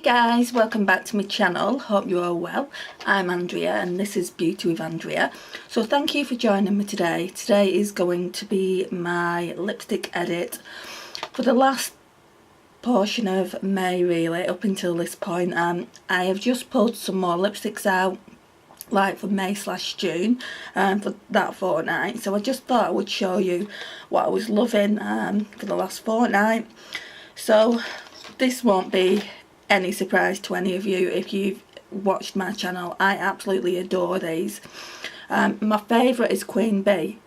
guys, welcome back to my channel. Hope you're all well. I'm Andrea and this is Beauty with Andrea. So thank you for joining me today. Today is going to be my lipstick edit for the last portion of May, really, up until this point. I have just pulled some more lipsticks out, like for May/June, for that fortnight. So I just thought I would show you what I was loving for the last fortnight. So this won't be any surprise to any of you if you've watched my channel. I absolutely adore these. My favourite is Queen Bee.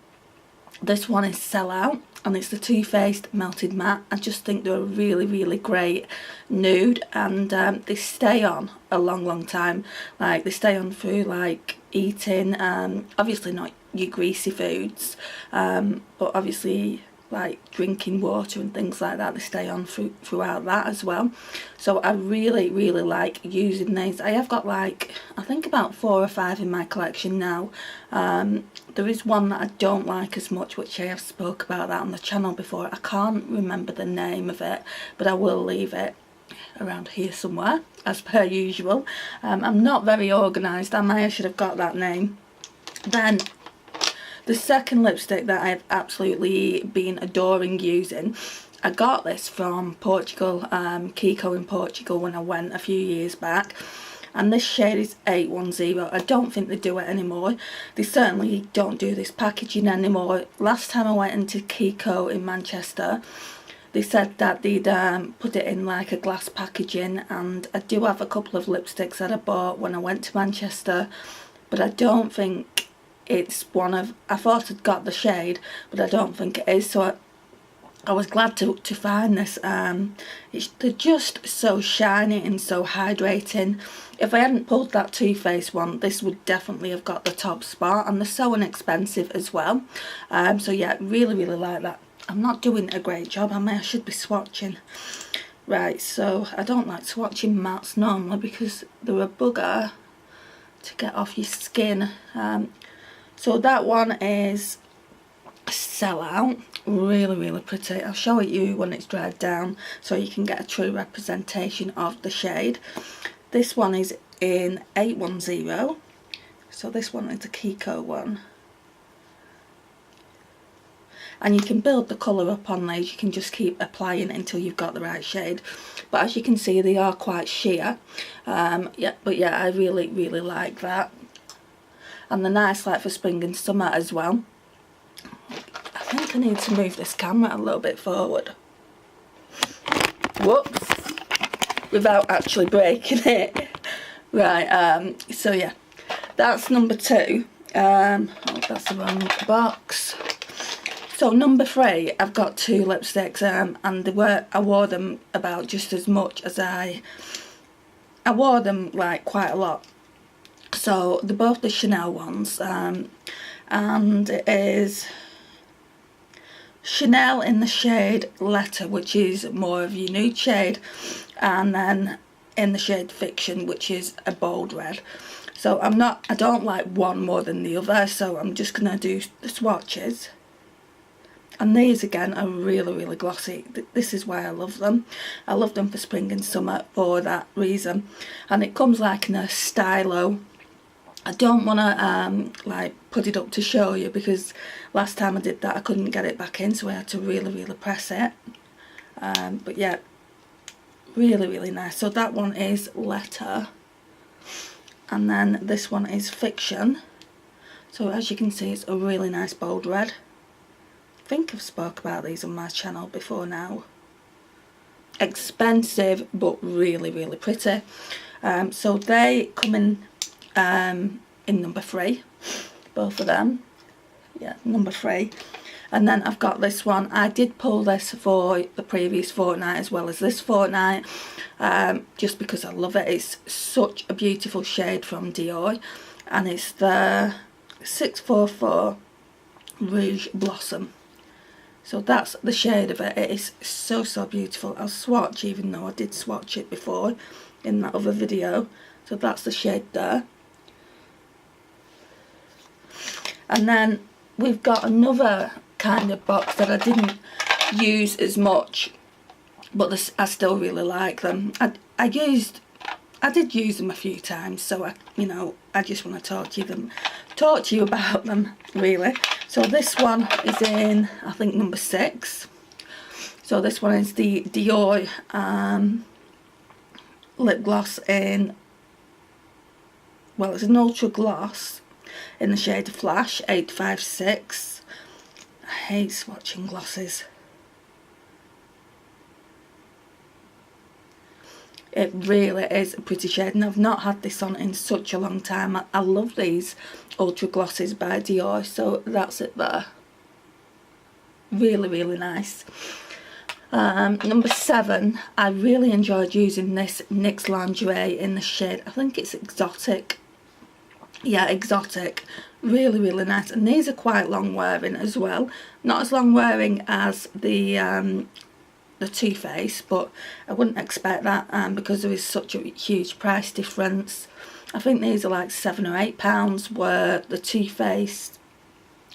This one is Sell Out and it's the Too Faced Melted Matte. I just think they're a really great nude, and they stay on a long time. Like, they stay on through like eating, obviously not your greasy foods, but obviously like drinking water and things like that. They stay on throughout that as well. So I really like using these. I have got like, I think about 4 or 5 in my collection now. There is one that I don't like as much, which I have spoke about that on the channel before. I can't remember the name of it, but I will leave it around here somewhere as per usual. I'm not very organised, am I? I should have got that name. Then the second lipstick that I've absolutely been adoring using, I got this from Portugal, Kiko in Portugal, when I went a few years back, and this shade is 810. I don't think they do it anymore. They certainly don't do this packaging anymore. Last time I went into Kiko in Manchester, they said that they'd put it in like a glass packaging, and I do have a couple of lipsticks that I bought when I went to Manchester, but I don't think it's one of, I thought I'd got the shade, but I don't think it is. So I was glad to find this. They're just so shiny and so hydrating. If I hadn't pulled that Too Faced one, this would definitely have got the top spot, and they're so inexpensive as well. So yeah, really like that. I'm not doing a great job, am I? I should be swatching. Right, so I don't like swatching mattes normally because they're a bugger to get off your skin. So that one is Sell Out. Really pretty. I'll show it you when it's dried down so you can get a true representation of the shade. This one is in 810. So this one is a Kiko one. And you can build the colour up on these. You can just keep applying until you've got the right shade. But as you can see, they are quite sheer. Yeah, I really like that. And they're nice like for spring and summer as well. I think I need to move this camera a little bit forward. Whoops. Without actually breaking it. Right, so yeah. That's number 2. Oh, that's the wrong box. So number 3, I've got 2 lipsticks, and I wore them about just as much as I wore them like quite a lot. So they're both the Chanel ones, and it is Chanel in the shade Letter, which is more of your nude shade, and then in the shade Fiction, which is a bold red. So I don't like one more than the other, so I'm just gonna do the swatches. And these again are really glossy. This is why I love them. I love them for spring and summer for that reason. And it comes like in a stylo. I don't want to like put it up to show you, because last time I did that I couldn't get it back in, so I had to really press it. But yeah, really nice. So that one is Letter, and then this one is Fiction. So as you can see, it's a really nice bold red. I think I've spoke about these on my channel before now. Expensive but really pretty. So they come in number 3, both of them. Yeah, number 3. And then I've got this one. I did pull this for the previous fortnight as well as this fortnight, just because I love it. It's such a beautiful shade from Dior, and it's the 644 Rouge Blossom. So that's the shade of it. It is so beautiful. I'll swatch, even though I did swatch it before in that other video. So that's the shade there. And then we've got another kind of box that I didn't use as much, but I still really like them. I used I did use them a few times, so I just want to talk to you about them really. So this one is in, I think, number 6. So this one is the Dior lip gloss in, well, it's an ultra gloss in the shade Flash 856. I hate swatching glosses. It really is a pretty shade, and I've not had this on in such a long time. I love these ultra glosses by Dior, so that's it there. Really, really nice. Number 7, I really enjoyed using this NYX lingerie in the shade, I think it's Exotic. Yeah, Exotic. Really, really nice. And these are quite long wearing as well. Not as long wearing as the Too Faced, but I wouldn't expect that because there is such a huge price difference. I think these are like £7 or £8, where the Too Faced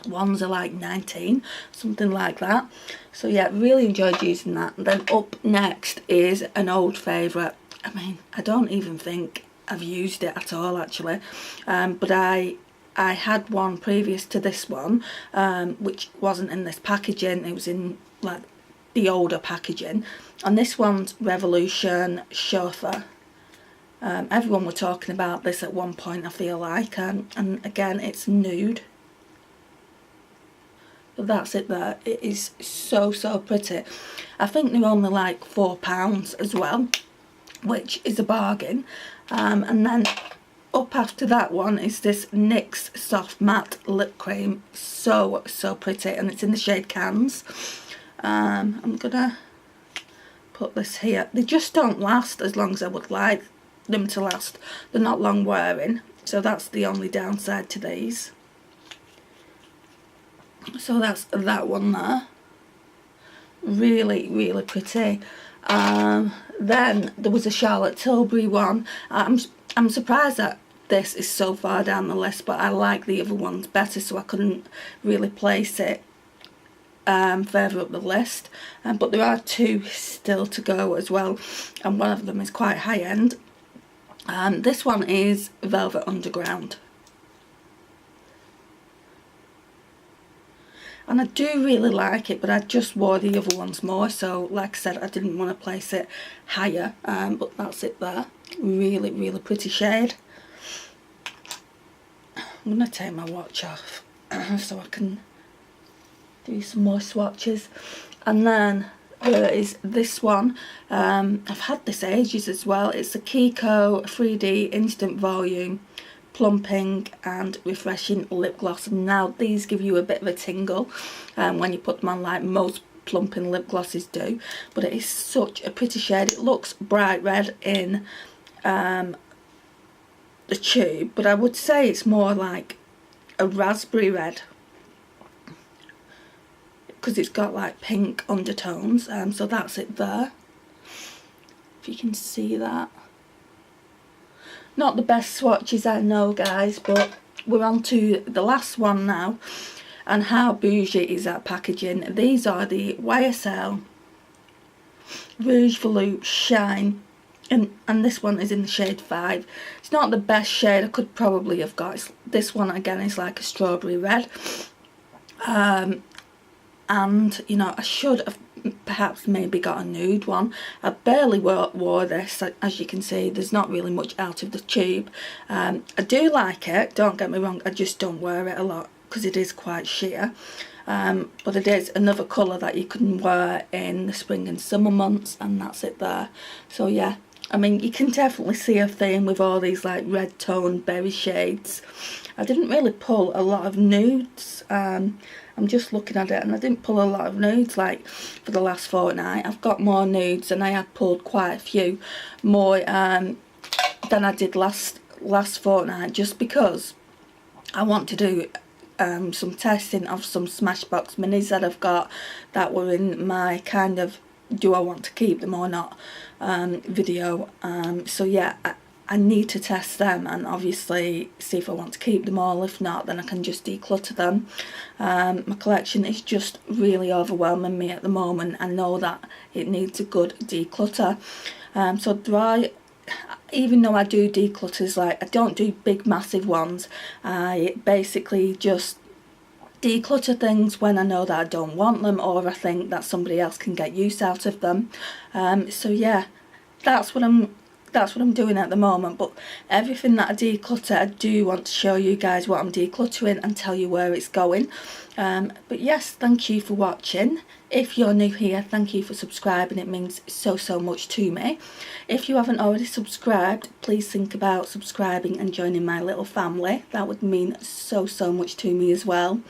ones are like 19, something like that. So yeah, really enjoyed using that. And then up next is an old favourite. I mean, I don't even think I've used it at all actually, but I had one previous to this one, which wasn't in this packaging. It was in like the older packaging, and this one's Revolution Chauffeur. Everyone were talking about this at one point, I feel like, and again, it's nude. But that's it there. It is so pretty. I think they're only like £4 as well, which is a bargain. And then up after that one is this NYX Soft Matte Lip Cream. So pretty, and it's in the shade Cans. I'm gonna put this here. They just don't last as long as I would like them to last. They're not long wearing, so that's the only downside to these. So that's that one there. Really pretty. Then there was a Charlotte Tilbury one. I'm surprised that this is so far down the list, but I like the other ones better, so I couldn't really place it further up the list. But there are 2 still to go as well, and one of them is quite high end. This one is Velvet Underground. And I do really like it, but I just wore the other ones more, so like I said, I didn't want to place it higher, but that's it there. Really pretty shade. I'm going to take my watch off so I can do some more swatches. And then there is this one. I've had this ages as well. It's the Kiko 3D Instant Volume Plumping and Refreshing Lip Gloss. And now these give you a bit of a tingle when you put them on, like most plumping lip glosses do. But it is such a pretty shade. It looks bright red in the tube, but I would say it's more like a raspberry red, because it's got like pink undertones. So that's it there, if you can see that. Not the best swatches, I know, guys, but we're on to the last one now. And how bougie is that packaging? These are the YSL Rouge Veloute Shine, and this one is in the shade 5. It's not the best shade I could probably have got. This one again is like a strawberry red. And you know, I should have perhaps maybe got a nude one. I barely wore this. As you can see, there's not really much out of the tube. I do like it, don't get me wrong, I just don't wear it a lot because it is quite sheer. But it is another colour that you can wear in the spring and summer months, and that's it there. So yeah, I mean, you can definitely see a theme with all these like red toned berry shades. I didn't really pull a lot of nudes. I'm just looking at it, and I didn't pull a lot of nudes like for the last fortnight. I've got more nudes, and I had pulled quite a few more than I did last fortnight, just because I want to do some testing of some Smashbox minis that I've got that were in my kind of do I want to keep them or not video. So yeah, I need to test them and obviously see if I want to keep them all. If not, then I can just declutter them. My collection is just really overwhelming me at the moment. I know that it needs a good declutter. So even though I do declutters, like I don't do big massive ones, I basically just declutter things when I know that I don't want them, or I think that somebody else can get use out of them. So yeah, that's what I'm doing at the moment. But everything that I declutter, I do want to show you guys what I'm decluttering and tell you where it's going. But yes, thank you for watching. If you're new here, thank you for subscribing. It means so much to me. If you haven't already subscribed, please think about subscribing and joining my little family. That would mean so much to me as well.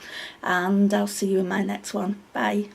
And I'll see you in my next one. Bye.